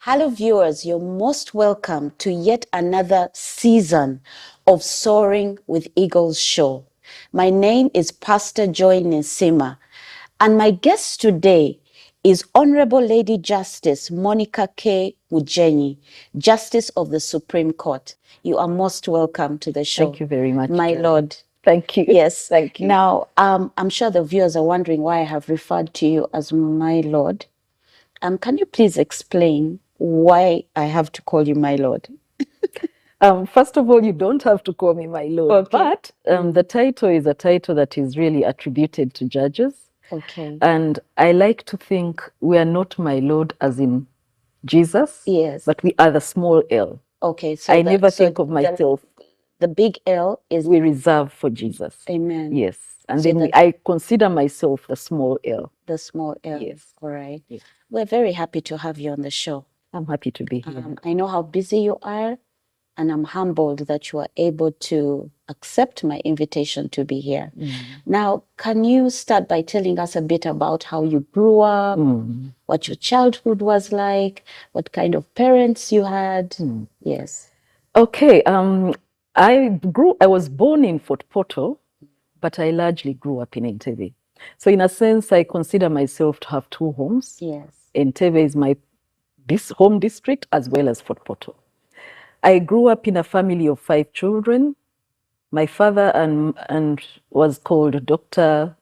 Hello viewers, you're most welcome to yet another season of Soaring with Eagles show. My name is Pastor Joy Ninsiima, and my guest today is Honorable Lady Justice Monica K. Mugenyi, Justice of the Supreme Court. You are most welcome to the show. Thank you very much, my Joy. Lord. Thank you. Yes. Thank you. Now, I'm sure the viewers are wondering why I have referred to you as my Lord. Can you please explain why I have to call you my Lord? First of all, you don't have to call me my Lord, Okay. but the title is a title that is really attributed to judges. Okay. And I like to think we are not my Lord as in Jesus, Yes. but we are the small L. Okay. So I never think of myself. The big L is we reserve for Jesus. Amen. Yes. And So then I consider myself the small L. The small L. Yes. All right. Yes. We're very happy to have you on the show. I'm happy to be here. I know how busy you are, and I'm humbled that you are able to accept my invitation to be here. Now, can you start by telling us a bit about how you grew up, what your childhood was like, what kind of parents you had? Yes. Okay. I was born in Fort Portal, but I largely grew up in Entebbe. So in a sense, I consider myself to have two homes. Yes. Entebbe is my home district as well as Fort Portal. I grew up in a family of 5 children. My father and was called Dr.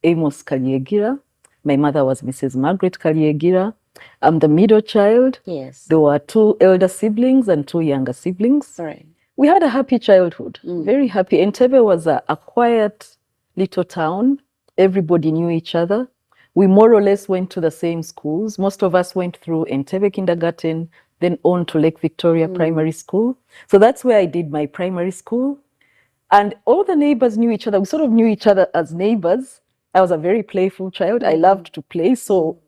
Amos Kalyegira. My mother was Mrs. Margaret Kalyegira. I'm the middle child. Yes. There were 2 elder siblings and 2 younger siblings. Right. We had a happy childhood, very happy. Entebbe was a quiet little town. Everybody knew each other. We more or less went to the same schools. Most of us went through Entebbe Kindergarten, then on to Lake Victoria Primary School. So that's where I did my primary school. And all the neighbors knew each other. We sort of knew each other as neighbors. I was a very playful child. I loved to play. So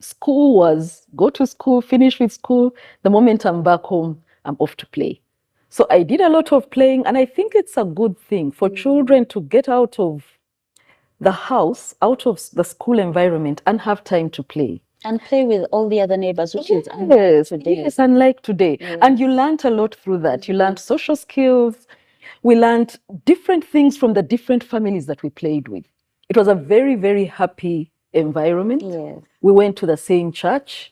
school was go to school, finish with school. The moment I'm back home, I'm off to play. So I did a lot of playing, and I think it's a good thing for children to get out of the house, out of the school environment, and have time to play. And play with all the other neighbors, which is Yes, yes, unlike today. Yes. And you learned a lot through that. You learned social skills. We learned different things from the different families that we played with. It was a very, very happy environment. Yes. We went to the same church.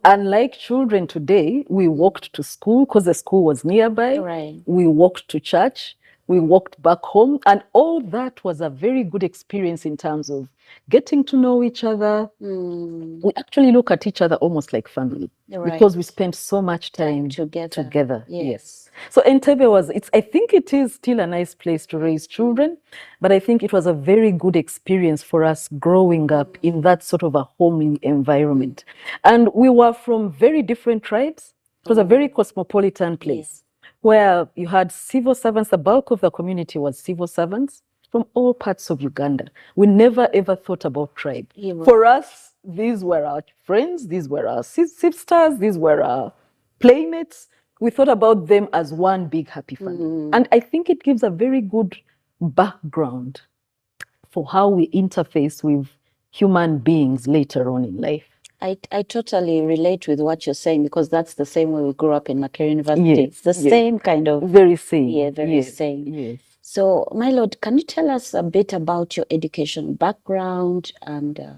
Unlike children today, we walked to school because the school was nearby. Right. We walked to church. We walked back home. And all that was a very good experience in terms of getting to know each other. We actually look at each other almost like family because we spent so much time together. Yes. So Entebbe I think it is still a nice place to raise children, but I think it was a very good experience for us growing up in that sort of a homely environment. And we were from very different tribes. It was a very cosmopolitan place where you had civil servants. The bulk of the community was civil servants from all parts of Uganda. We never ever thought about tribe. For us, these were our friends, these were our sisters, these were our playmates. We thought about them as one big happy family. And I think it gives a very good background for how we interface with human beings later on in life. I totally relate with what you're saying because that's the same way we grew up in Makerere University. Yes, it's the same kind of... Very same. Yeah, very same. Yes. So, my Lord, can you tell us a bit about your education background and...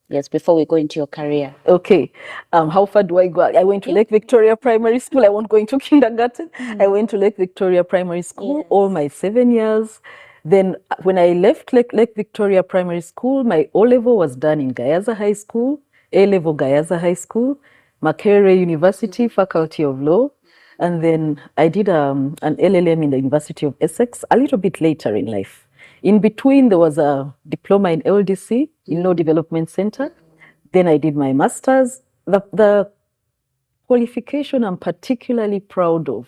Yes, before we go into your career. Okay. How far do I go? I went to Lake Victoria Primary School. I won't go into kindergarten. I went to Lake Victoria Primary School all my 7 years. Then when I left Lake Victoria Primary School, my O-level was done in Gayaza High School, A-level Gayaza High School, Makerere University, Faculty of Law. And then I did an LLM in the University of Essex a little bit later in life. In between, there was a diploma in LDC, in Law Development Center. Then I did my master's. The qualification I'm particularly proud of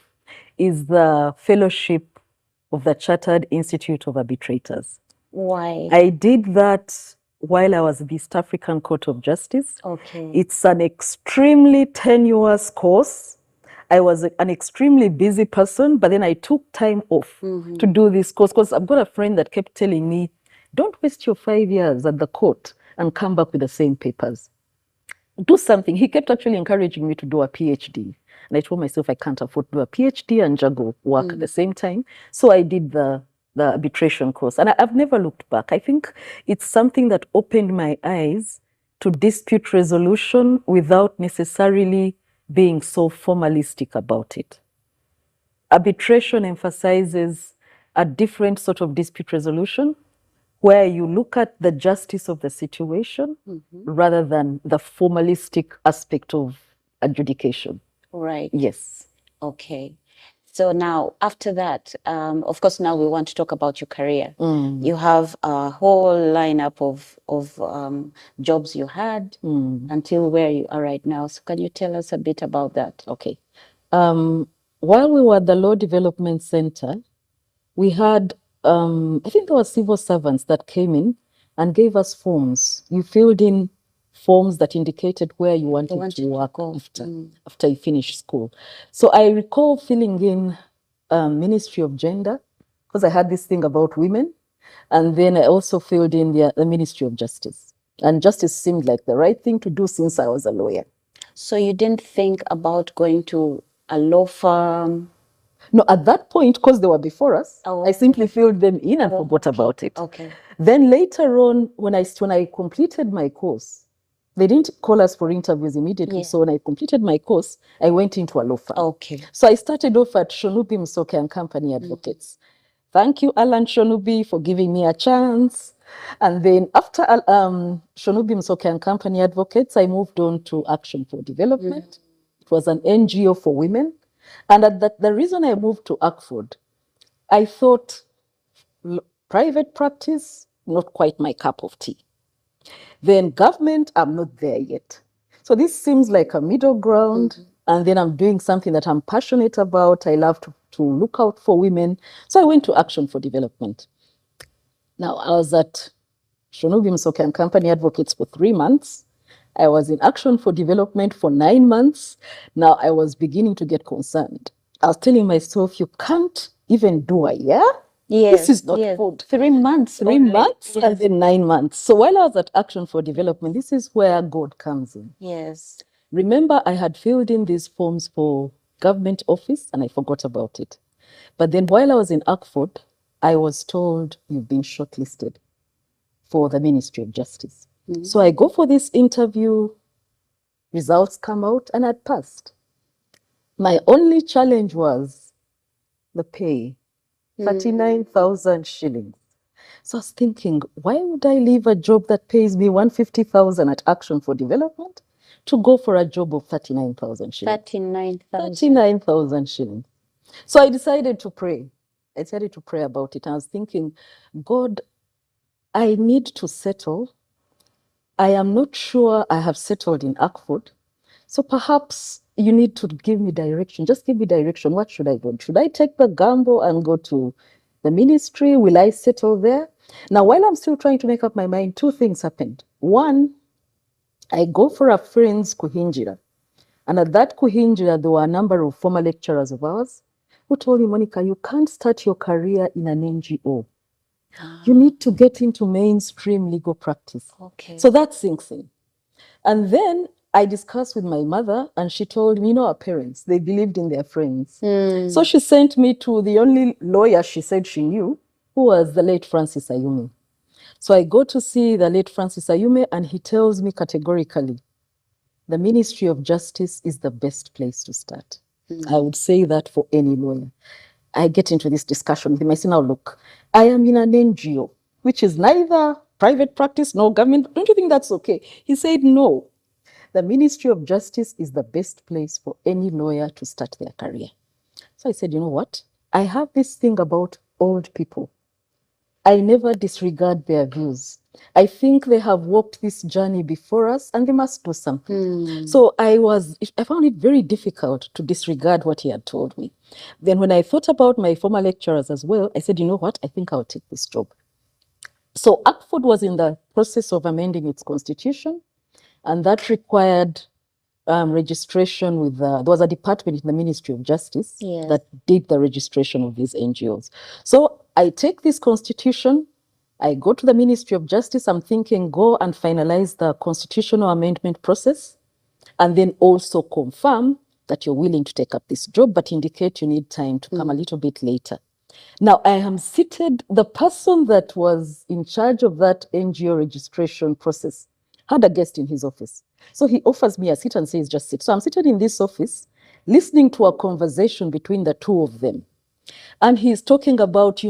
is the fellowship of the Chartered Institute of Arbitrators. Why? I did that while I was at the East African Court of Justice. Okay. It's an extremely tenuous course. I was an extremely busy person, but then I took time off to do this course because I've got a friend that kept telling me, don't waste your 5 years at the court and come back with the same papers. do something. He kept actually encouraging me to do a PhD. And I told myself I can't afford to do a PhD and juggle work at the same time. So I did the arbitration course. And I've never looked back. I think it's something that opened my eyes to dispute resolution without necessarily being so formalistic about it. Arbitration emphasizes a different sort of dispute resolution where you look at the justice of the situation rather than the formalistic aspect of adjudication. Right. Yes. Okay. So now, after that, of course, now we want to talk about your career. You have a whole lineup of jobs you had until where you are right now. So can you tell us a bit about that? Okay. While we were at the Law Development Center, we had, I think there were civil servants that came in and gave us forms. You filled in forms that indicated where you wanted to work after you finished school. So I recall filling in Ministry of Gender, because I had this thing about women. And then I also filled in the Ministry of Justice. And justice seemed like the right thing to do since I was a lawyer. So you didn't think about going to a law firm? No, at that point, because they were before us, I simply filled them in and forgot about it. Okay. Then later on, when I completed my course, they didn't call us for interviews immediately. So when I completed my course, I went into a law firm. Okay. So I started off at Shonubi Msoke and Company Advocates. Thank you, Alan Shonubi, for giving me a chance. And then after Shonubi Msoke and Company Advocates, I moved on to Action for Development. It was an NGO for women. And the reason I moved to Oxford, I thought private practice, not quite my cup of tea. Then government, I'm not there yet. So this seems like a middle ground. And then I'm doing something that I'm passionate about. I love to look out for women. So I went to Action for Development. Now, I was at Shonubi Msoke and Company Advocates for 3 months. I was in Action for Development for 9 months. Now, I was beginning to get concerned. I was telling myself, you can't even do a year? Yes, this is not food. 3 months. 3 months and then 9 months. So while I was at Action for Development, this is where God comes in. Yes. Remember, I had filled in these forms for government office and I forgot about it. But then while I was in Oxford, I was told, you've been shortlisted for the Ministry of Justice. So I go for this interview, results come out, and I'd passed. My only challenge was the pay, 39,000 shillings. So I was thinking, why would I leave a job that pays me 150,000 at Action for Development to go for a job of 39,000 shillings? 39,000 shillings. So I decided to pray. I decided to pray about it. I was thinking, God, I need to settle. I am not sure I have settled in Oxford. So perhaps you need to give me direction. Just give me direction. What should I do? Should I take the gamble and go to the ministry? Will I settle there? Now, while I'm still trying to make up my mind, 2 things happened. One, I go for a friend's kuhinjira. And at that kuhinjira, there were a number of former lecturers of ours who told me, Monica, you can't start your career in an NGO. You need to get into mainstream legal practice. Okay. So that sinks in. And then I discussed with my mother and she told me, our parents, they believed in their friends. So she sent me to the only lawyer she said she knew, who was the late Francis Ayume. So I go to see the late Francis Ayume and he tells me categorically, the Ministry of Justice is the best place to start. I would say that for any lawyer. I get into this discussion with him. I say, now look, I am in an NGO, which is neither private practice nor government. Don't you think that's okay? He said, no. The Ministry of Justice is the best place for any lawyer to start their career. So I said, you know what? I have this thing about old people. I never disregard their views. I think they have walked this journey before us and they must do something. So I found it very difficult to disregard what he had told me. Then when I thought about my former lecturers as well, I said, you know what? I think I'll take this job. So Oxford was in the process of amending its constitution, and that required registration with, there was a department in the Ministry of Justice that did the registration of these NGOs. So I take this constitution, I go to the Ministry of Justice, I'm thinking, go and finalize the constitutional amendment process. and then also confirm that you're willing to take up this job, but indicate you need time to come a little bit later. Now, I am seated, the person that was in charge of that NGO registration process had a guest in his office. So he offers me a seat and says, just sit. So I'm seated in this office, listening to a conversation between the two of them. And he's talking about,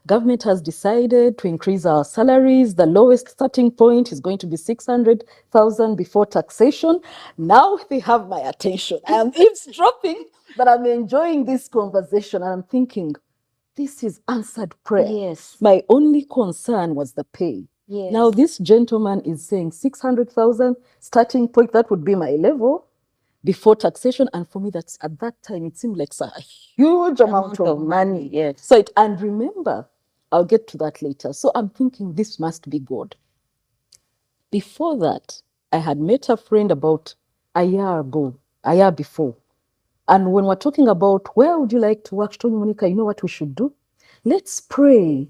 government has decided to increase our salaries. The lowest starting point is going to be 600,000 before taxation. Now they have my attention. I am eavesdropping, but I'm enjoying this conversation. And I'm thinking, this is answered prayer. Yes. My only concern was the pay. Yes. Now this gentleman is saying 600,000 starting point. That would be my level before taxation. And for me, that's at that time, it seemed like a huge amount of money. Yes. So and remember, I'll get to that later. So I'm thinking this must be God. Before that, I had met a friend about a year before. And when we're talking about where would you like to work, she told me, Monica, you know what we should do? Let's pray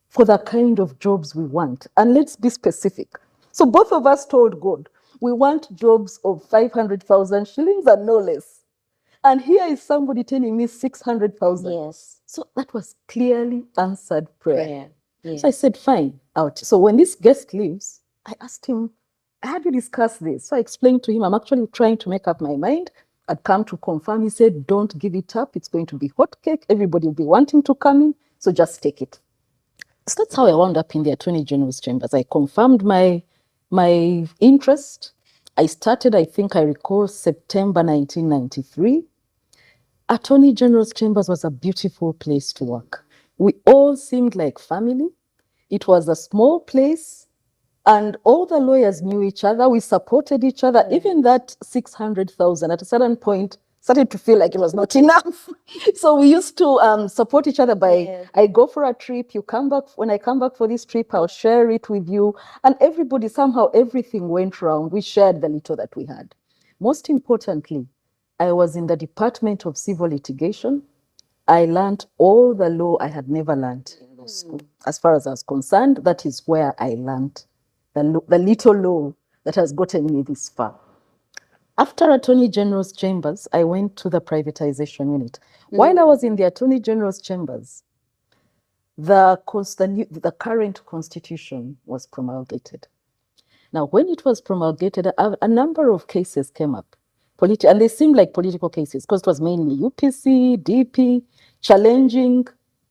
for the kind of jobs we want. And let's be specific. So both of us told God, we want jobs of 500,000 shillings and no less. And here is somebody telling me 600,000. Yes. So that was clearly answered prayer. Yes. So I said, fine, out. So when this guest leaves, I asked him, had you discussed this? So I explained to him, I'm actually trying to make up my mind. I'd come to confirm. He said, don't give it up. It's going to be hot cake. Everybody will be wanting to come in. So just take it. So that's how I wound up in the Attorney General's chambers. I confirmed my interest. I started, I think I recall, September 1993. Attorney General's chambers was a beautiful place to work. We all seemed like family. It was a small place, and all the lawyers knew each other. We supported each other. Even that 600,000 at a certain point started to feel like it was not enough. So we used to support each other by, I go for a trip, you come back. When I come back for this trip, I'll share it with you. And everybody, somehow everything went round. We shared the little that we had. Most importantly, I was in the Department of Civil Litigation. I learned all the law I had never learned in law school. As far as I was concerned, that is where I learned the little law that has gotten me this far. After Attorney General's chambers, I went to the privatization unit. While I was in the Attorney General's chambers, the current constitution was promulgated. Now, when it was promulgated, a number of cases came up. And they seemed like political cases because it was mainly UPC, DP, challenging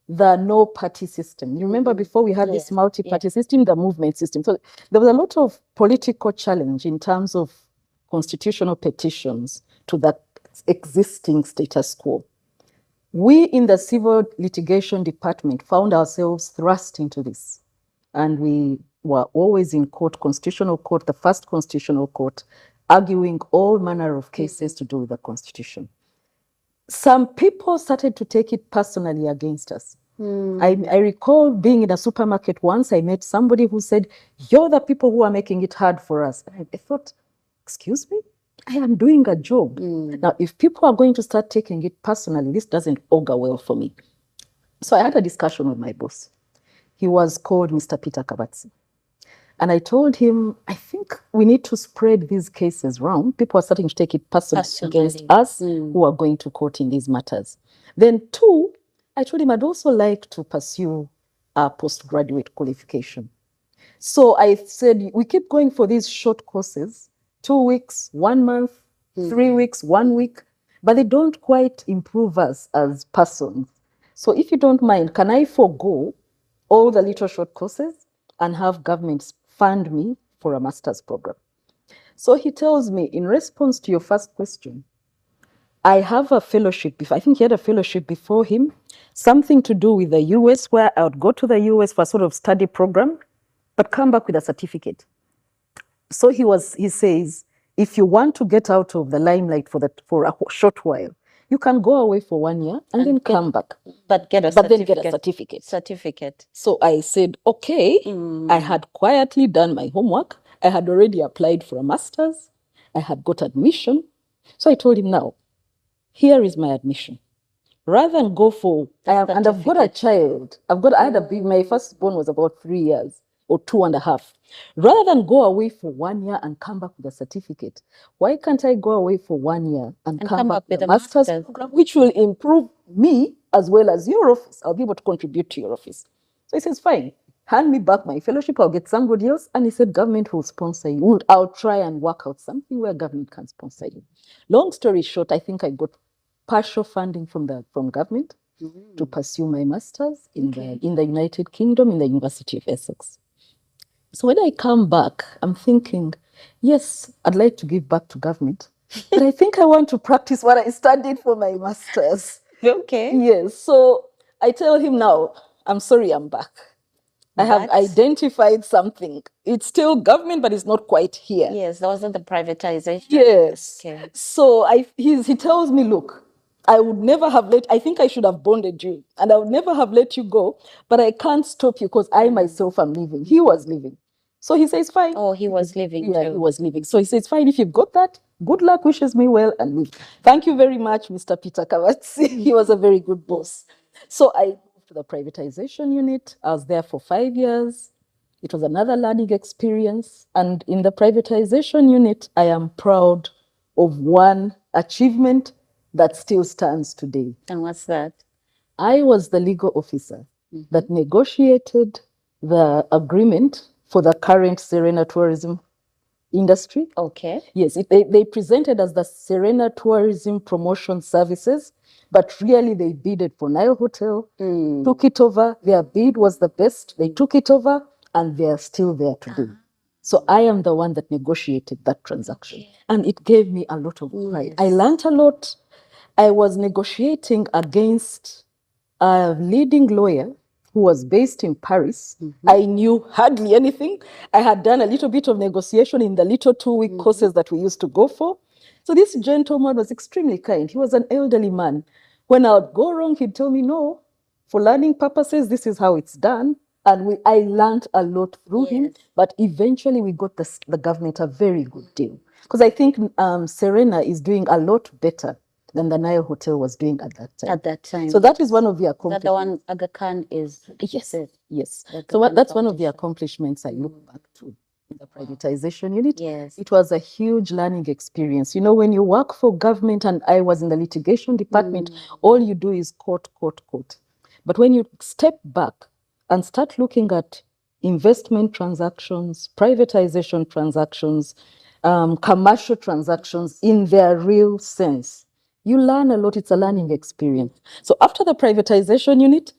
the no-party system. You remember before we had this multi-party system, the movement system. So there was a lot of political challenge in terms of constitutional petitions to the existing status quo. We in the Civil Litigation Department found ourselves thrust into this. And we were always in court, constitutional court, the first constitutional court, arguing all manner of cases to do with the Constitution. Some people started to take it personally against us. I recall being in a supermarket once, I met somebody who said, you're the people who are making it hard for us. And I thought, excuse me? I am doing a job. Now, if people are going to start taking it personally, this doesn't augur well for me. So I had a discussion with my boss. He was called Mr. Peter Kabatsi. And I told him, I think we need to spread these cases around. People are starting to take it personally against us who are going to court in these matters. Then two, I told him I'd also like to pursue a postgraduate qualification. So I said, we keep going for these short courses, 2 weeks, 1 month, 3 weeks, 1 week, but they don't quite improve us as persons. So if you don't mind, can I forego all the little short courses and have government fund me for a master's program? So he tells me, in response to your first question, I have a fellowship before. I think he had a fellowship before him, something to do with the US, where I would go to the US for a sort of study program, but come back with a certificate. So he says, if you want to get out of the limelight for a short while, you can go away for 1 year and then come back. But then get a certificate. So I said, okay. I had quietly done my homework. I had already applied for a master's. I had got admission. So I told him, now, here is my admission. Rather than go for, and I've got a child. My firstborn was about 3 years. or 2.5. Rather than go away for 1 year and come back with a certificate, why can't I go away for 1 year and come back with a master's program, which will improve me as well as your office? I'll be able to contribute to your office. So he says, fine, hand me back my fellowship, I'll get somebody else. And he said, government will sponsor you. I'll try and work out something where government can sponsor you. Long story short, I think I got partial funding from government to pursue my master's in the United Kingdom, in the University of Essex. So when I come back, I'm thinking, yes, I'd like to give back to government, but I think I want to practice what I studied for my master's. Okay. Yes. So I tell him now, I'm sorry, I'm back. I have identified something. It's still government, but it's not quite here. Yes, that wasn't the privatization. Yes. Okay. So he tells me, look, I would never have I think I should have bonded you, and I would never have let you go, but I can't stop you because I myself am leaving. He was leaving. So he says, fine. Oh, he was leaving too. He was leaving. So he says, fine, if you've got that, good luck, wishes me well, and leave. Thank you very much, Mr. Peter Kavatsi. He was a very good boss. So I moved to the privatization unit. I was there for 5 years. It was another learning experience. And in the privatization unit, I am proud of one achievement that still stands today. And what's that? I was the legal officer that negotiated the agreement for the current Serena tourism industry. Okay. Yes, they presented as the Serena Tourism Promotion Services, but really they bidded for Nile Hotel, took it over. Their bid was the best. They took it over, and they are still there today. So I am the one that negotiated that transaction. And it gave me a lot of pride. I learned a lot. I was negotiating against a leading lawyer who was based in Paris. I knew hardly anything. I had done a little bit of negotiation in the little 2-week courses that we used to go for. So this gentleman was extremely kind. He was an elderly man. When I would go wrong, he'd tell me, no, for learning purposes, this is how it's done. And I learned a lot through him. But eventually we got the government a very good deal. Because I think Serena is doing a lot better than the Nile Hotel was doing at that time. At that time. So that is one of the accomplishments. That the one Aga Khan is. Yes. So that's one of the accomplishments I look back to in the privatization unit. Yes. It was a huge learning experience. You know, when you work for government, and I was in the litigation department, all you do is court. But when you step back and start looking at investment transactions, privatization transactions, commercial transactions in their real sense, you learn a lot. It's a learning experience. So after the privatization unit,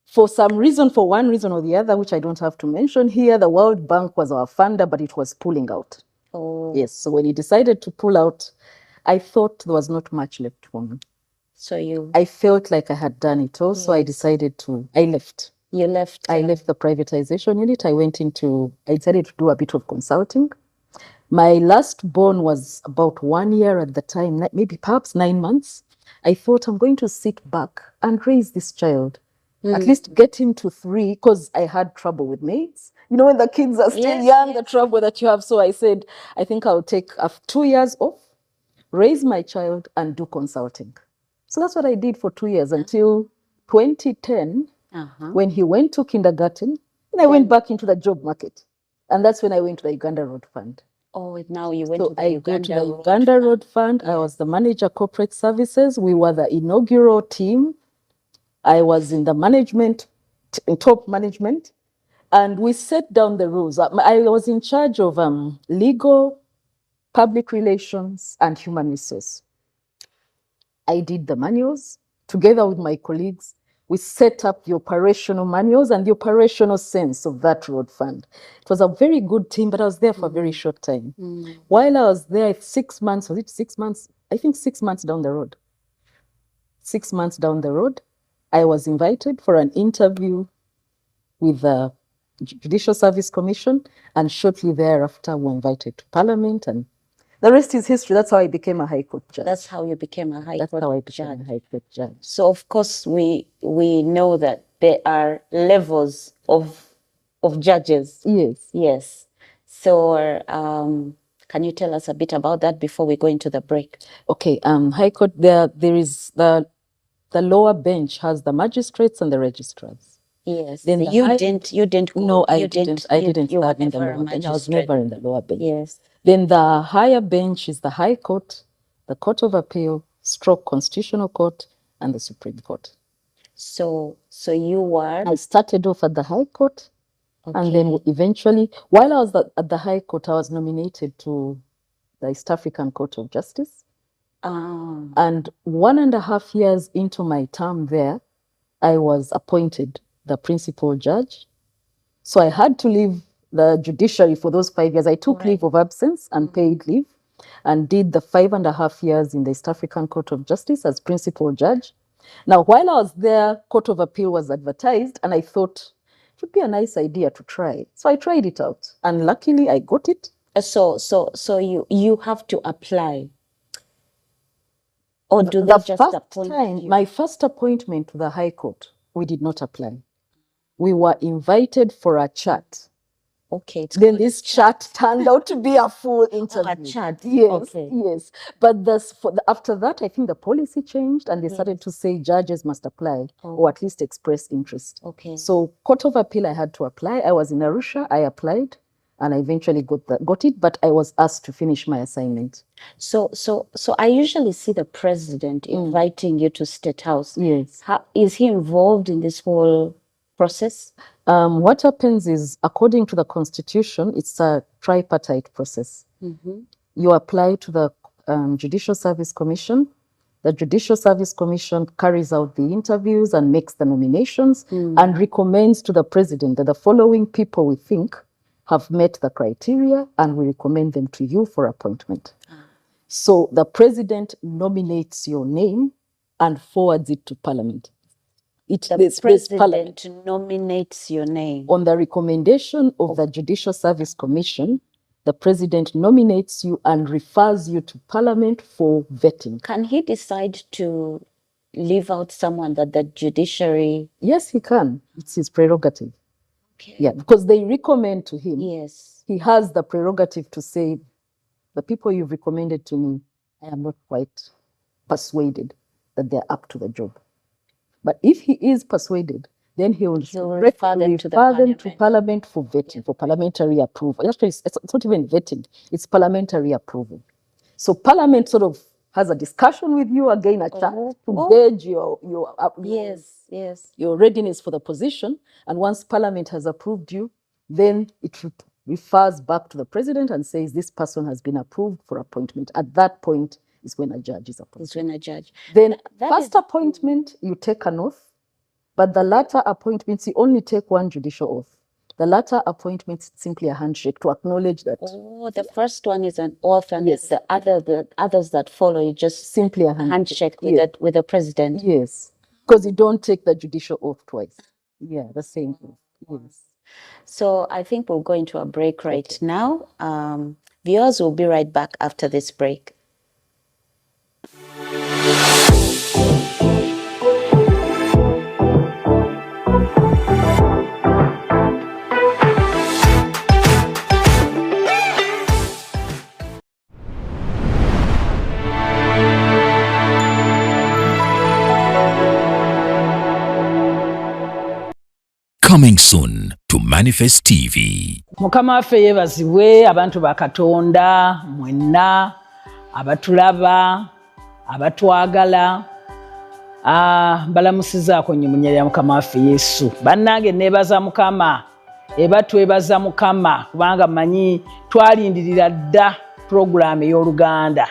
for one reason or the other, which I don't have to mention here, the World Bank was our funder, but it was pulling out. Oh. Yes. So when he decided to pull out, I thought there was not much left for me. So I felt like I had done it all. So I left. You left? I left the privatization unit. I decided to do a bit of consulting. My last born was about 1 year at the time, maybe perhaps 9 months. I thought, I'm going to sit back and raise this child, at least get him to 3, because I had trouble with maids. You know, when the kids are still young, the trouble that you have. So I said, I think I'll take 2 years off, raise my child, and do consulting. So that's what I did for 2 years until 2010, when he went to kindergarten, and I went back into the job market. And that's when I went to the Uganda Road Fund. Oh, now you went to the Uganda Road Fund. I was the manager corporate services. We were the inaugural team. I was in the management, top management, and we set down the rules. I was in charge of legal, public relations, and human resource. I did the manuals together with my colleagues. We set up the operational manuals and the operational sense of that road fund. It was a very good team, but I was there for a very short time. While I was there, 6 months, was it 6 months? I think 6 months down the road. 6 months down the road, I was invited for an interview with the Judicial Service Commission, and shortly thereafter, we were invited to Parliament, and the rest is history. That's how I became a High Court judge. That's how you became a High Court judge. That's how I became a High Court judge. So, of course, we know that there are levels of judges. Yes. So, can you tell us a bit about that before we go into the break? Okay. High Court, there is the lower bench has the magistrates and the registrars. Yes. Then You didn't go. No, I didn't serve in the lower bench. I was never in the lower bench. Yes. Then the higher bench is the High Court, the Court of Appeal, Stroke Constitutional Court, and the Supreme Court. So you were? I started off at the High Court, and then eventually, while I was at the High Court, I was nominated to the East African Court of Justice. And 1.5 years into my term there, I was appointed the principal judge. So I had to leave the judiciary for those 5 years. I took leave of absence and paid leave, and did the 5.5 years in the East African Court of Justice as principal judge. Now, while I was there, Court of Appeal was advertised, and I thought it would be a nice idea to try. So I tried it out, and luckily I got it. So you have to apply, or do they just appoint you? My first appointment to the High Court, we did not apply. We were invited for a chat. Okay. Then this chat turned out to be a full interview. A chat. Yes, yes. But after that, I think the policy changed, and they started to say judges must apply or at least express interest. Okay. So Court of Appeal, I had to apply. I was in Arusha. I applied, and I eventually got it. But I was asked to finish my assignment. So I usually see the president inviting you to State House. Yes. Is he involved in this whole process? What happens is, according to the Constitution, it's a tripartite process. You apply to the Judicial Service Commission. The Judicial Service Commission carries out the interviews and makes the nominations and recommends to the president that the following people we think have met the criteria, and we recommend them to you for appointment. So the president nominates your name and forwards it to Parliament. The president nominates your name. On the recommendation of the Judicial Service Commission, the president nominates you and refers you to Parliament for vetting. Can he decide to leave out someone that the judiciary? Yes, he can. It's his prerogative. Okay. Yeah, because they recommend to him. Yes. He has the prerogative to say, the people you've recommended to me, I am not quite persuaded that they're up to the job. But if he is persuaded, then he will refer them to Parliament for vetting, for parliamentary approval. Actually, it's not even vetting, it's parliamentary approval. So Parliament sort of has a discussion with you, again, a chat to gauge your readiness for the position. And once Parliament has approved you, then it refers back to the president and says, this person has been approved for appointment. At that point is when a judge is appointed. Then first appointment, you take an oath, but the latter appointments, you only take one judicial oath. The latter appointments, simply a handshake to acknowledge that. The first one is an oath, and the others that follow, you just simply a handshake with the president. Yes, because you don't take the judicial oath twice. Yeah, the same oath. Yes. So I think we'll go into a break right now. Viewers, will be right back after this break. Coming soon to Manifest TV. Mukama waffe yeebazibwe, abantu ba Katonda mwenna abatulaba abatwagala, mbalamusizaako nnyo mu nnyera ya Mukama waffe Yesu. Bannange neebaza Mukama, twebaza Mukama kubanga mmanyi twalindirira dda purogulaamu ey'Oluganda.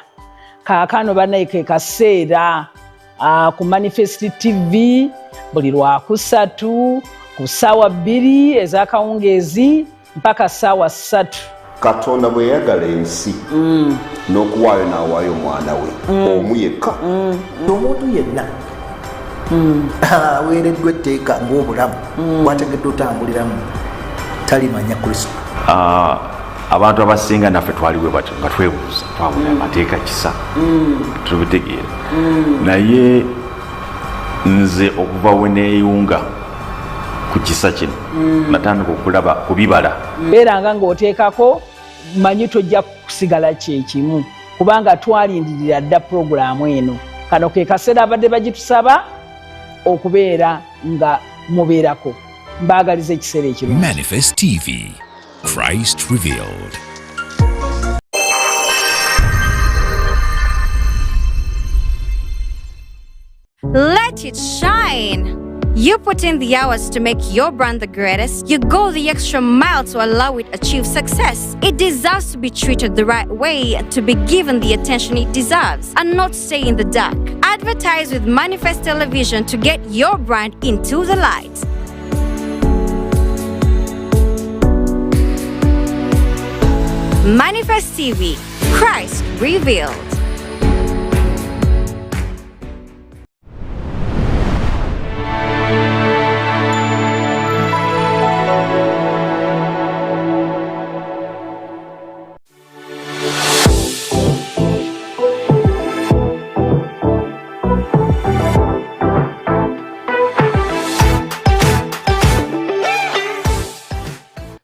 Kaakano bannaye ke kaseera ku Manifest TV buli Lwakusatu ku ssaawa 2 ez'akawungeezi mpaka ssaawa 3. Katonda bwe yagala ensi n'okuwaayo n'awaayo omwana we omu yekka. Omuntu yenna aweereddwa etteeka ng'obulamu bw'ategedde otambuliramu talimanya Kristo. Abantu abasinga naffe twaliwe batyo nga twebuuza twawulira amateeka kisa tubitegeera, naye nze okuva we neeyunga ku kisa kino natandika okulaba ku bibala. Beeranga ng'oteekako manyi tojja kusigala kyekimu kubanga twalindirira dda purogulaamu eno. Kano ke kaseera abadde bagitusaba okubeera nga mubeerako. mbaagaliza ekiseera ekirungi. Manifest TV, Christ revealed. Let it shine! You put in the hours to make your brand the greatest. You go the extra mile to allow it achieve success. It deserves to be treated the right way, to be given the attention it deserves, and not stay in the dark. Advertise with Manifest Television to get your brand into the light. Manifest TV, Christ revealed.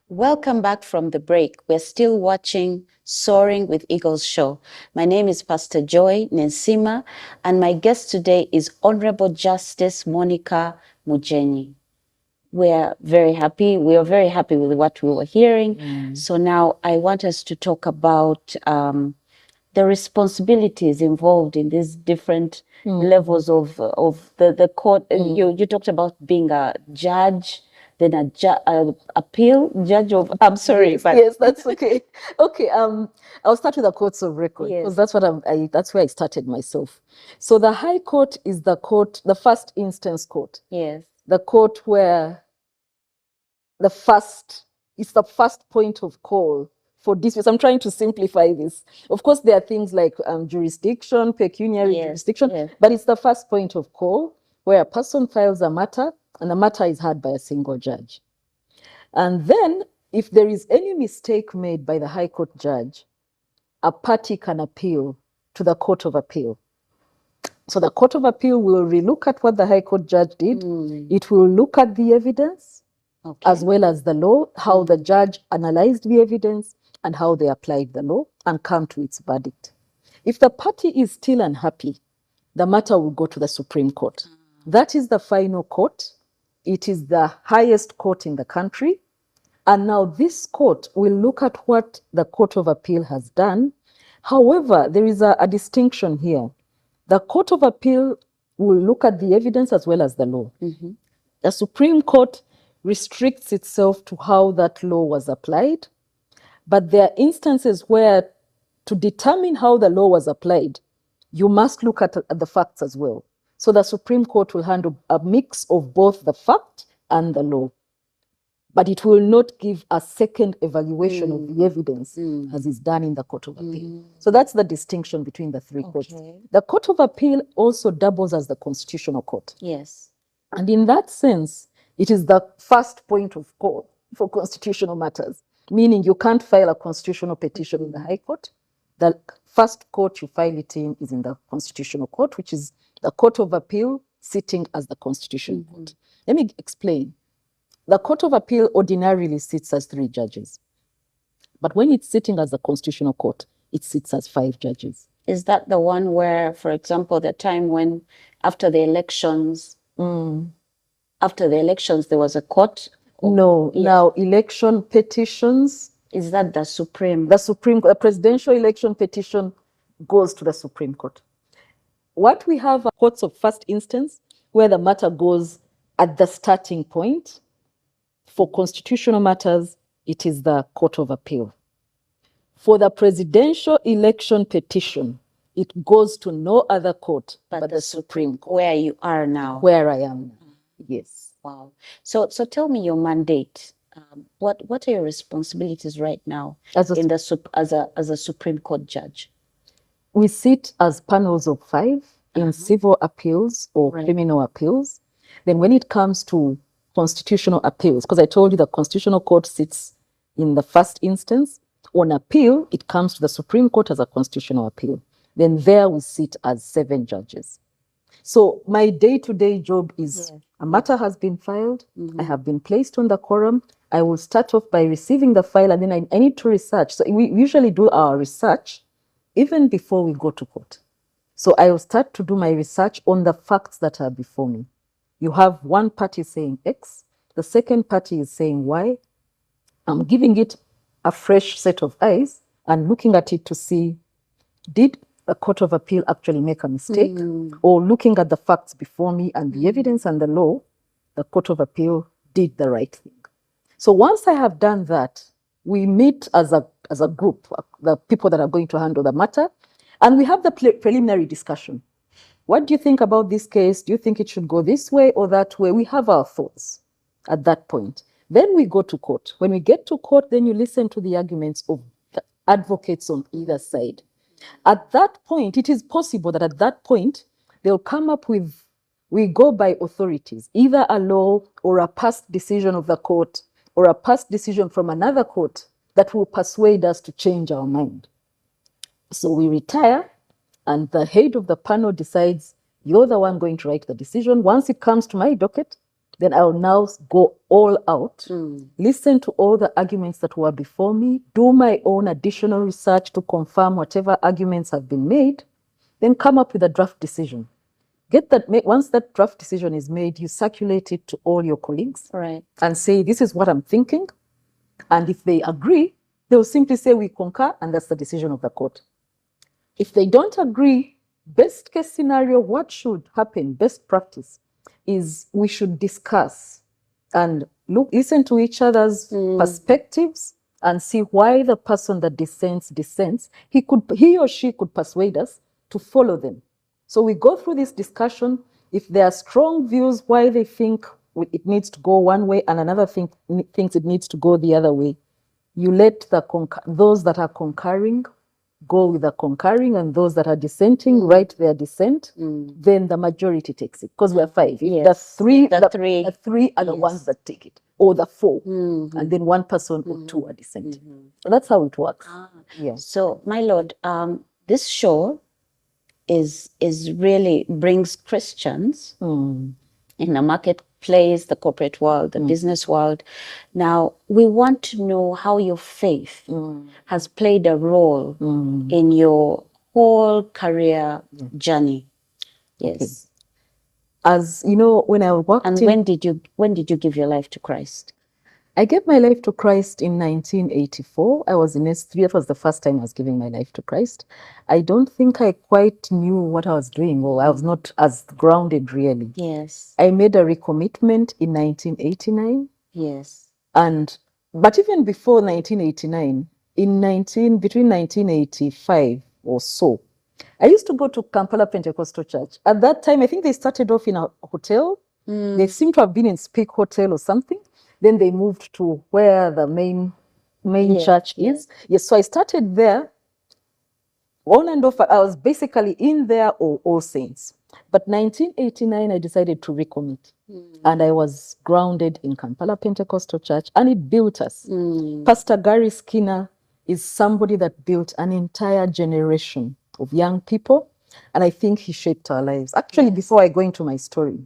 Welcome back from the break. We're still watching Soaring with Eagles show. My name is Pastor Joy Ninsiima, and my guest today is Honorable Justice Monica Mugenyi. We're very happy. We are very happy with what we were hearing. So now I want us to talk about the responsibilities involved in these different levels of the court. You talked about being a judge, then a appeal judge of. I'm sorry, Yes, but yes, that's okay. Okay, I'll start with the courts of record Yes. because that's what that's where I started myself. So the High Court is the court, the first instance court, yes, the court where it's the first point of call for disputes. I'm trying to simplify this. Of course, there are things like jurisdiction, pecuniary Yes, jurisdiction, yes. but it's the first point of call where a person files a matter and the matter is heard by a single judge. And then, if there is any mistake made by the High Court judge, a party can appeal to the Court of Appeal. So the Court of Appeal will relook at what the High Court judge did. It will look at the evidence, okay, as well as the law, how the judge analyzed the evidence and how they applied the law, and come to its verdict. If the party is still unhappy, the matter will go to the Supreme Court. That is the final court. It is the highest court in the country. And now this court will look at what the Court of Appeal has done. However, there is a distinction here. The Court of Appeal will look at the evidence as well as the law. The Supreme Court restricts itself to how that law was applied. But there are instances where, to determine how the law was applied, you must look at the facts as well. So the Supreme Court will handle a mix of both the fact and the law. But it will not give a second evaluation of the evidence as is done in the Court of Appeal. So that's the distinction between the three courts. The Court of Appeal also doubles as the Constitutional Court. yes, And in that sense, it is the first point of call for constitutional matters, meaning you can't file a constitutional petition in the High Court. The first court you file it in is in the Constitutional Court, which is the Court of Appeal sitting as the Constitutional Court. Let me explain. The Court of Appeal ordinarily sits as 3 judges. But when it's sitting as the Constitutional Court, it sits as 5 judges. is that the one where, for example, the time when after the elections, there was a court? No, now election petitions, Is that the Supreme? the presidential election petition goes to the Supreme Court. What we have are courts of first instance where the matter goes at the starting point. For constitutional matters, it is the Court of Appeal. For the presidential election petition, it goes to no other court but the Supreme Court, Where you are now. where I am now. Yes. Wow. So tell me your mandate. What are your responsibilities right now As a in as a Supreme Court judge? We sit as panels of 5 in civil appeals or criminal appeals. Then when it comes to constitutional appeals, because I told you the Constitutional Court sits in the first instance, on appeal, it comes to the Supreme Court as a constitutional appeal. Then there we sit as 7 judges. So my day-to-day job is a matter has been filed, I have been placed on the quorum, I will start off by receiving the file, and then I need to research. So we usually do our research even before we go to court. So I will start to do my research on the facts that are before me. You have one party saying X, The second party is saying why. I'm giving it a fresh set of eyes and looking at it to see, did a court of appeal actually make a mistake? Or looking at the facts before me and the evidence and the law, the court of appeal did the right thing. So once I have done that, we meet as a group, the people that are going to handle the matter, and we have the preliminary discussion. What do you think about this case? Do you think it should go this way or that way? We have our thoughts at that point. Then we go to court. When we get to court, then you listen to the arguments of the advocates on either side. At that point, it is possible that at that point, they'll come up with, we go by authorities, either a law or a past decision of the court or a past decision from another court that will persuade us to change our mind. So we retire, and the head of the panel decides, you're the one going to write the decision. Once it comes to my docket, then I'll now go all out, listen to all the arguments that were before me, do my own additional research to confirm whatever arguments have been made, then come up with a draft decision. Once that draft decision is made, you circulate it to all your colleagues, Right. and say, this is what I'm thinking. And if they agree, they'll simply say, we concur, and that's the decision of the court. If they don't agree, best case scenario, what should happen, best practice, is we should discuss and listen to each other's perspectives and see why the person that dissents. He or she could persuade us to follow them. So we go through this discussion. If there are strong views why they think it needs to go one way and another thinks it needs to go the other way, you let those that are concurring go with the concurring, and those that are dissenting write their dissent. Then the majority takes it, because we're 5. Yes. The three are the ones that take it, or the 4, and then 1 person or 2 are dissenting. So that's how it works. So, my lord, this show is really brings Christians in the marketplace, the corporate world, the business world. Now, we want to know how your faith has played a role in your whole career journey. Yes. Okay. As you know, when I worked when did you give your life to Christ? I gave my life to Christ in 1984. I was in S3. That was the first time I was giving my life to Christ. I don't think I quite knew what I was doing, or I was not as grounded, really. Yes. I made a recommitment in 1989. Yes. But even before 1989, between 1985 or so, I used to go to Kampala Pentecostal Church. At that time, I think they started off in a hotel. They seem to have been in Speak Hotel or something. Then they moved to where the main church is. Yes, so I started there. On and off, I was basically in there or All Saints. But 1989, I decided to recommit. And I was grounded in Kampala Pentecostal Church, and it built us. Pastor Gary Skinner is somebody that built an entire generation of young people, and I think he shaped our lives. Actually, before I go into my story,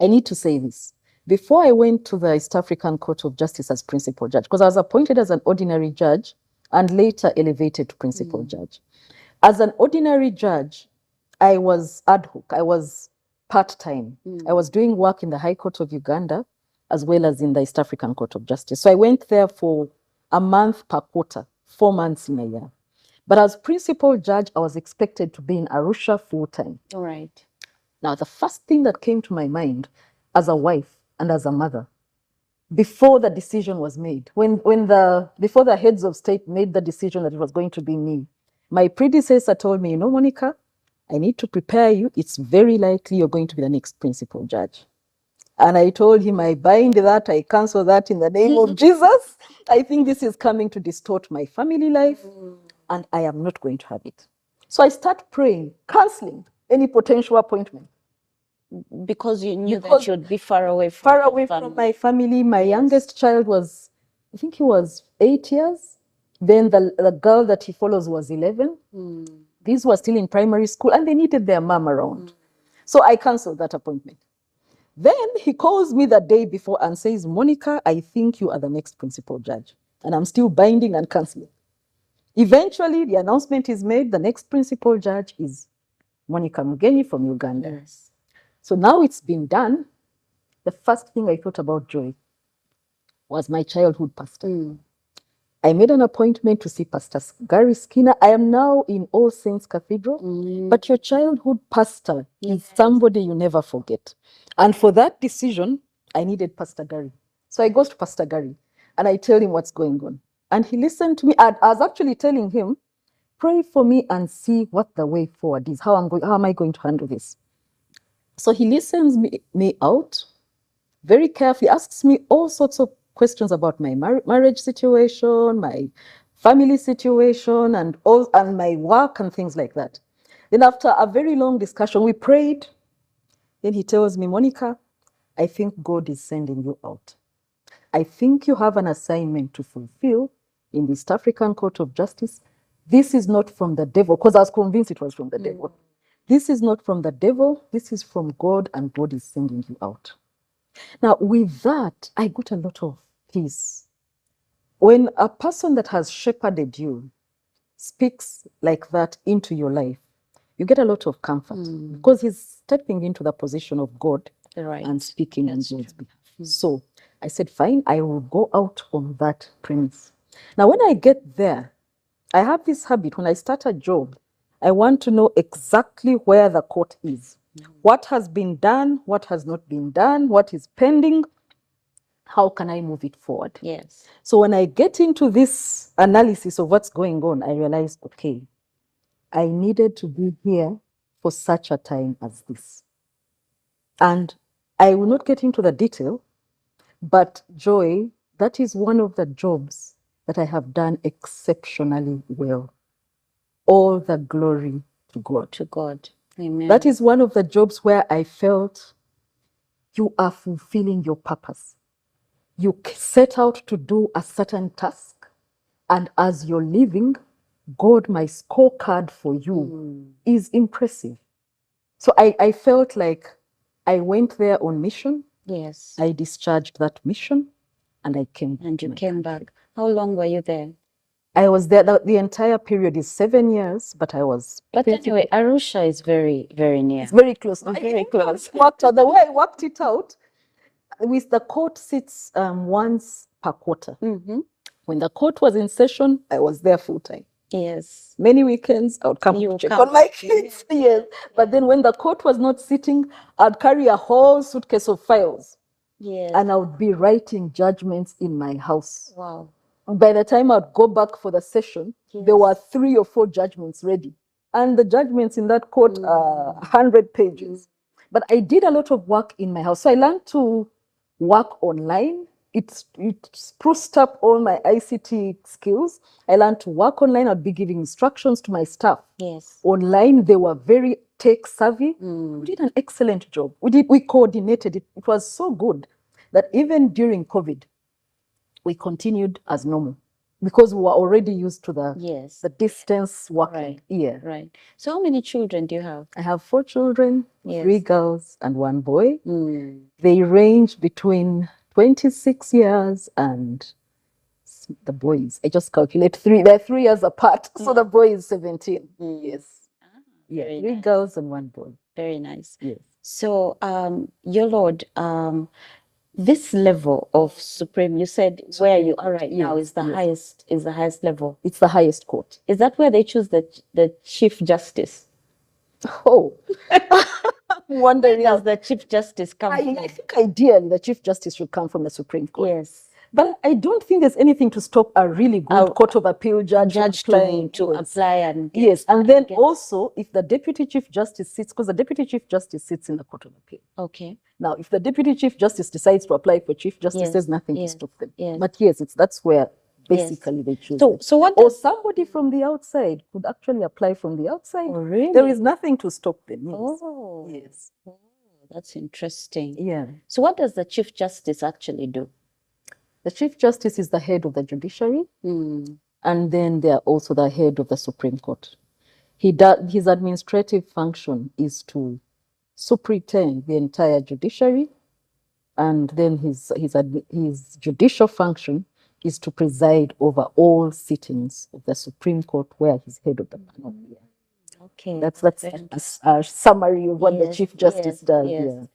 I need to say this. Before I went to the East African Court of Justice as principal judge, because I was appointed as an ordinary judge and later elevated to principal judge. As an ordinary judge, I was ad hoc. I was part-time. I was doing work in the High Court of Uganda as well as in the East African Court of Justice. So I went there for a month per quarter, 4 months in a year. But as principal judge, I was expected to be in Arusha full-time. All right. Now, the first thing that came to my mind as a wife and as a mother, before the decision was made, before the heads of state made the decision that it was going to be me, my predecessor told me, Monica, I need to prepare you. It's very likely you're going to be the next principal judge. And I told him, I bind that, I cancel that in the name of Jesus. I think this is coming to distort my family life, and I am not going to have it. So I start praying, canceling any potential appointment. Because you knew that you'd be far away from my family. My youngest child was, I think he was 8 years. Then the girl that he follows was 11. These were still in primary school, and they needed their mom around. So I canceled that appointment. Then he calls me the day before and says, Monica, I think you are the next principal judge. And I'm still binding and canceling. Eventually, the announcement is made. The next principal judge is Monica Mugenyi from Uganda. Yes. So now it's been done. the first thing I thought about Joy was my childhood pastor. I made an appointment to see Pastor Gary Skinner. I am now in All Saints Cathedral, but your childhood pastor is somebody you never forget. And for that decision, I needed Pastor Gary. So I go to Pastor Gary and I tell him what's going on. And he listened to me. I was actually telling him, pray for me and see what the way forward is. How am I going to handle this? So he listens me out very carefully, asks me all sorts of questions about my marriage situation, my family situation, and my work and things like that. Then after a very long discussion, we prayed. Then he tells me, Monica, I think God is sending you out. I think you have an assignment to fulfill in the East African Court of Justice. This is not from the devil, because I was convinced it was from the devil. This is not from the devil. This is from God, and God is sending you out. Now, with that, I got a lot of peace. When a person that has shepherded you speaks like that into your life, you get a lot of comfort because he's stepping into the position of God and speaking on God's behalf. So I said, fine, I will go out on that premise. Now, when I get there, I have this habit. When I start a job, I want to know exactly where the court is. What has been done, what has not been done, what is pending, how can I move it forward? Yes. So when I get into this analysis of what's going on, I realize, okay, I needed to be here for such a time as this. And I will not get into the detail, but Joy, that is one of the jobs that I have done exceptionally well. All the glory to God. To God. Amen. That is one of the jobs where I felt you are fulfilling your purpose. You set out to do a certain task, and as you're living, God, my scorecard for you is impressive. So I felt like I went there on mission. Yes. I discharged that mission, and I came back. And you came back. How long were you there? I was there, the entire period is 7 years, but I was... But anyway, Arusha is very, very near. It's very close. Very close. The way I worked it out, with the court sits once per quarter. When the court was in session, I was there full time. Yes. Many weekends, I would come to check on my kids. Yes. But then when the court was not sitting, I'd carry a whole suitcase of files. Yes. And I would be writing judgments in my house. Wow. By the time I'd go back for the session, there were 3 or 4 judgments ready. And the judgments in that court are 100 pages. But I did a lot of work in my house. So I learned to work online. It spruced up all my ICT skills. I learned to work online. I'd be giving instructions to my staff. Yes. Online, they were very tech savvy. We did an excellent job. We coordinated it. It was so good that even during COVID, we continued as normal because we were already used to the distance working. Right. So how many children do you have? I have 4 children, 3 girls and 1 boy. They range between 26 years and the boys. I just calculate 3. They're 3 years apart. So the boy is 17. Yes. Very 3 nice. girls and 1 boy. Very nice. Yes. So, your Lord, this level of supreme, you said where you are right now is the highest level. It's the highest court. Is that where they choose the Chief Justice? Oh, wondering Does the Chief Justice come from? I think ideally the Chief Justice should come from the Supreme Court. Yes. But I don't think there's anything to stop a really good Court of Appeal judge to apply and get, yes, and then also if the Deputy Chief Justice sits, because the Deputy Chief Justice sits in the Court of Appeal. Okay. Now, if the Deputy Chief Justice decides to apply for Chief Justice, there's nothing to stop them. But yes, that's where basically they choose. So what? Or somebody from the outside could actually apply from the outside. Oh, really? There is nothing to stop them. Yes. Oh, yes. Oh, that's interesting. Yeah. So what does the Chief Justice actually do? The Chief Justice is the head of the judiciary, and then they are also the head of the Supreme Court. His administrative function is to superintend the entire judiciary, and then his judicial function is to preside over all sittings of the Supreme Court, where he's head of the panel. Okay. That's a summary of what the Yes, Chief Justice yes, does. yes.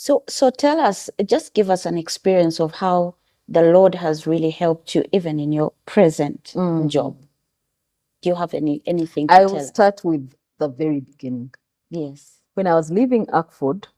Yeah. So tell us, just give us an experience of how the Lord has really helped you even in your present job. Do you have anything to I tell will us? start with the very beginning. Yes. When I was leaving Oxford,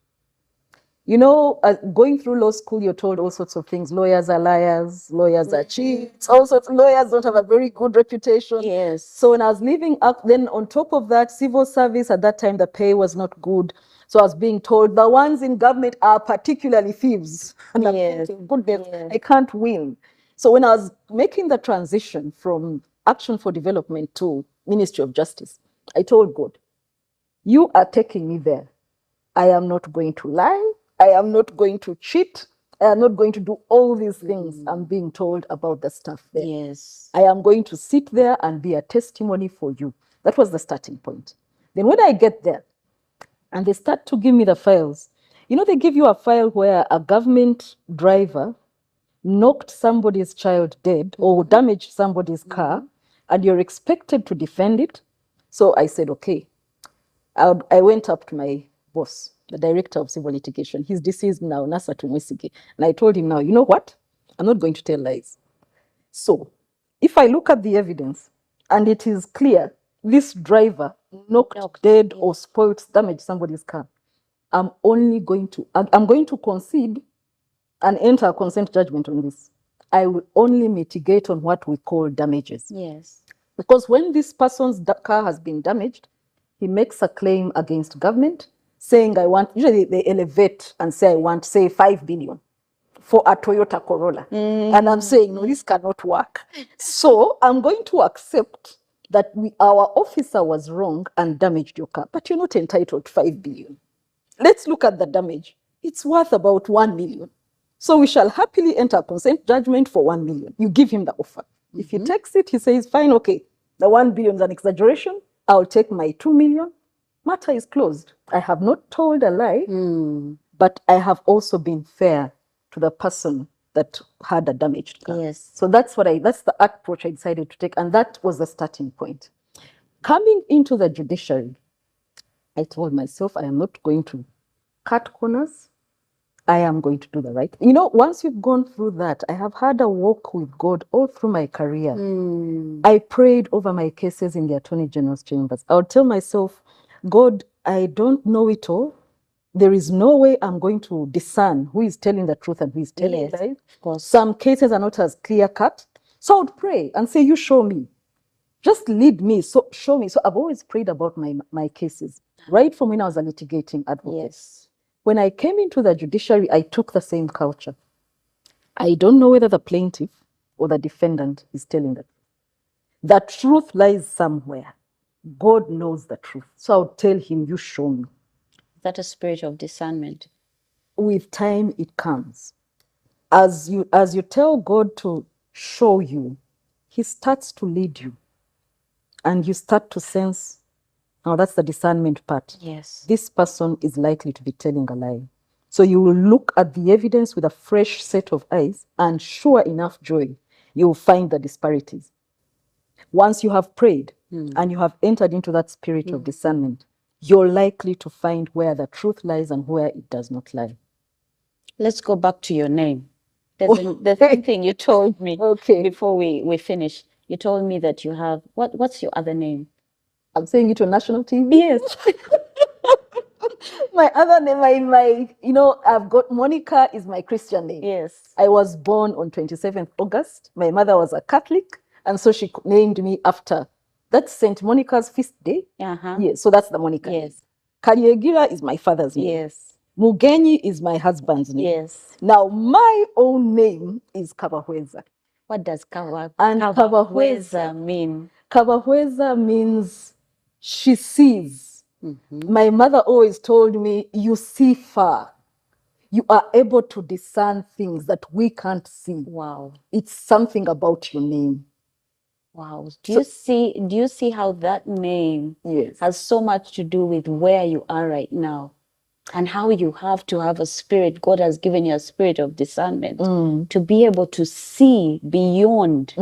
you know, going through law school, you're told all sorts of things. Lawyers are liars, lawyers are cheats, all sorts. Lawyers don't have a very good reputation. Yes. So when I was leaving up, then on top of that, civil service at that time, the pay was not good. So I was being told the ones in government are particularly thieves. And I'm Yes. thinking, goodness, Yes. I can't win. So when I was making the transition from Action for Development to Ministry of Justice, I told God, you are taking me there. I am not going to lie. I am not going to cheat. I am not going to do all these things I'm being told about the stuff there. Yes. I am going to sit there and be a testimony for you. That was the starting point. Then when I get there and they start to give me the files, you know, they give you a file where a government driver knocked somebody's child dead or damaged somebody's car, and you're expected to defend it. So I said, okay. I went up to my boss, the director of civil litigation. He's deceased now, Nasa Tumwesige. And I told him now, you know what? I'm not going to tell lies. So if I look at the evidence and it is clear this driver knocked dead or spoiled, damaged somebody's car, I'm going to concede and enter a consent judgment on this. I will only mitigate on what we call damages. Yes. Because when this person's car has been damaged, he makes a claim against government saying, usually they elevate and say, I want, say, 5 billion for a Toyota Corolla. And I'm saying, no, this cannot work. So I'm going to accept that our officer was wrong and damaged your car, but you're not entitled to 5 billion. Let's look at the damage. It's worth about 1 million. So we shall happily enter a consent judgment for 1 million. You give him the offer. If he takes it, he says, fine, okay, the 1 billion is an exaggeration. I'll take my 2 million. Matter is closed. I have not told a lie, but I have also been fair to the person that had a damaged car. Yes. So that's the approach I decided to take, and that was the starting point. Coming into the judiciary, I told myself I am not going to cut corners. I am going to do the right. You know, once you've gone through that, I have had a walk with God all through my career. I prayed over my cases in the Attorney General's chambers. I would tell myself, God, I don't know it all. There is no way I'm going to discern who is telling the truth and who is telling lies. Of course. Some cases are not as clear cut. So I would pray and say, you show me. Just lead me, so show me. So I've always prayed about my cases, right from when I was a litigating advocate. Yes. When I came into the judiciary, I took the same culture. I don't know whether the plaintiff or the defendant is telling the truth. The truth lies somewhere. God knows the truth. So I would tell him, you show me. That a spirit of discernment. With time, it comes. As you tell God to show you, he starts to lead you. And you start to sense, now that's the discernment part. Yes. This person is likely to be telling a lie. So you will look at the evidence with a fresh set of eyes, and sure enough, Joy, you will find the disparities. Once you have prayed and you have entered into that spirit of discernment, you're likely to find where the truth lies and where it does not lie. Let's go back to your name. There's something you told me before we finish. You told me that you have, what's your other name? I'm saying it on national TV? Yes. My other name, I've got Monica is my Christian name. Yes. I was born on 27th August. My mother was a Catholic, and so she named me after. That's St. Monica's feast day. Yes, so that's the Monica. Yes. Kariegira is my father's name. Yes. Mugenyi is my husband's name. Yes. Now, my own name is Kabahweza. What does Kabahweza mean? Kabahweza means she sees. My mother always told me, you see far. You are able to discern things that we can't see. Wow. It's something about your name. Wow. Do you see how that name has so much to do with where you are right now? And how you have to have a spirit, God has given you a spirit of discernment to be able to see beyond.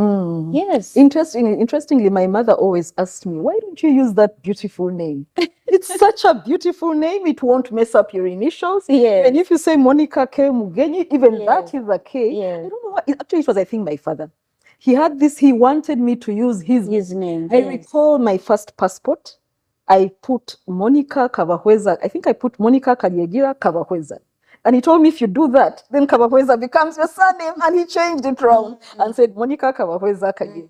Yes. Interestingly, my mother always asked me, why don't you use that beautiful name? It's such a beautiful name, it won't mess up your initials. Yes. And if you say Monica K. Mugenyi, even Yes. that is a K. Yes. I don't know what, actually it was, I think, my father. He had this, he wanted me to use his name. I recall my first passport, I put Monica Kavahweza, I think I put Monica Kalyegira Kavahweza. And he told me, if you do that, then Kavahweza becomes your surname. And he changed it round and said, Monica Kavahweza Kalyegira.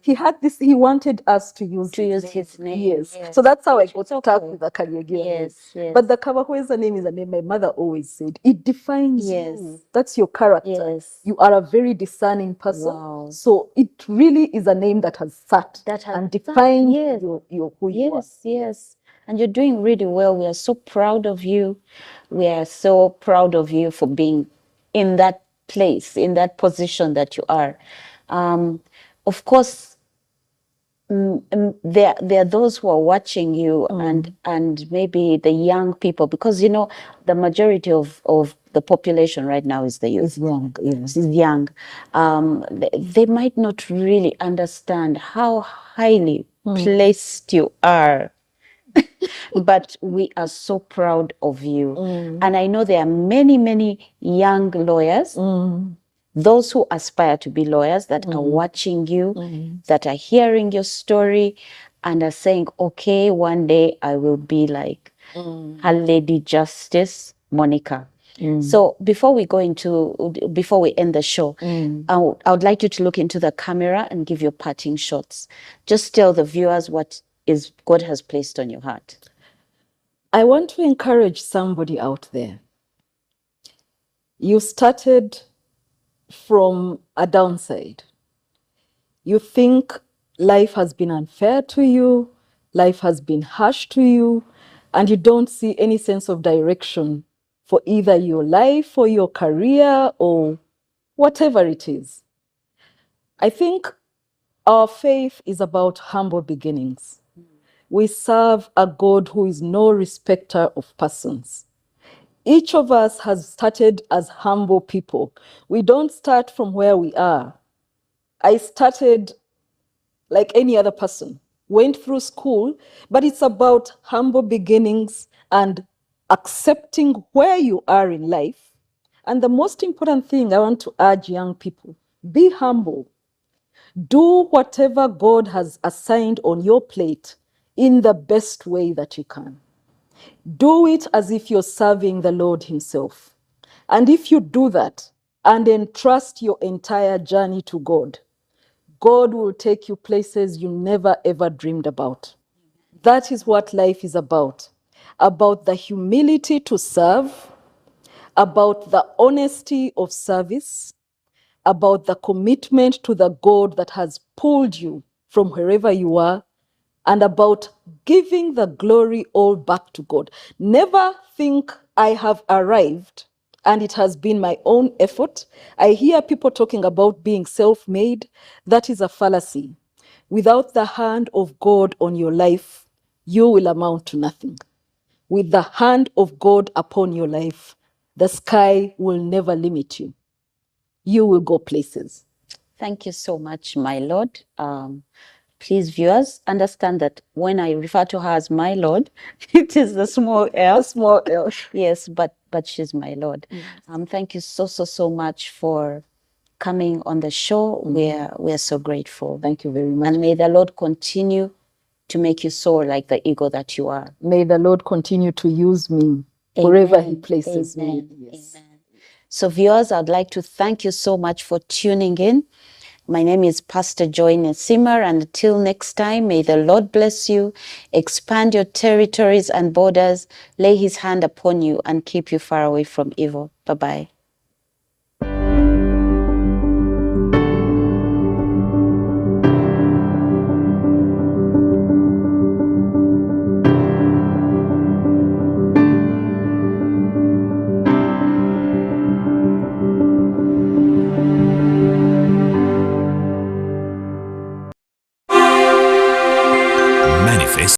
He had this, he wanted us to use his name. Yes. Yes. So that's how I got So stuck cool. with the Kalyegira Yes, name. yes. But the Kavahweza name is a name my mother always said. It defines Yes. you. That's your character. Yes. You are a very discerning person. Wow. So it really is a name that has sat and defined yes. your who you are. Yes, yes. And you're doing really well. We are so proud of you. We are so proud of you for being in that place, in that position that you are. Of course, there are those who are watching you and maybe the young people, because you know the majority of the population right now is the youth. It's young, yes. Is young. They might not really understand how highly placed you are. But we are so proud of you. And I know there are many young lawyers, those who aspire to be lawyers that are watching you, that are hearing your story and are saying, okay, one day I will be like her Lady Justice, Monica. So before we end the show, I would like you to look into the camera and give your parting shots. Just tell the viewers what is God has placed on your heart. I want to encourage somebody out there. You started from a downside. You think life has been unfair to you, life has been harsh to you, and you don't see any sense of direction for either your life or your career or whatever it is. I think our faith is about humble beginnings. We serve a God who is no respecter of persons. Each of us has started as humble people. We don't start from where we are. I started like any other person, went through school, but it's about humble beginnings and accepting where you are in life. And the most important thing I want to urge young people, be humble. Do whatever God has assigned on your plate in the best way that you can. Do it as if you're serving the Lord himself. And if you do that and entrust your entire journey to God, God will take you places you never ever dreamed about. That is what life is about the humility to serve, about the honesty of service, about the commitment to the God that has pulled you from wherever you are, and about giving the glory all back to God. Never think I have arrived and it has been my own effort. I hear people talking about being self-made. That is a fallacy. Without the hand of God on your life, you will amount to nothing. With the hand of God upon your life, the sky will never limit you. You will go places. Thank you so much, my Lord. Please, viewers, understand that when I refer to her as my Lord, it is the small L. A small L. Yes, but she's my Lord. Thank you so much for coming on the show. We're so grateful. Thank you very much. And may the Lord continue to make you soar like the eagle that you are. May the Lord continue to use me wherever he places me. Yes. Amen. So viewers, I'd like to thank you so much for tuning in. My name is Pastor Joy Ninsiima, and until next time, may the Lord bless you, expand your territories and borders, lay his hand upon you, and keep you far away from evil. Bye-bye.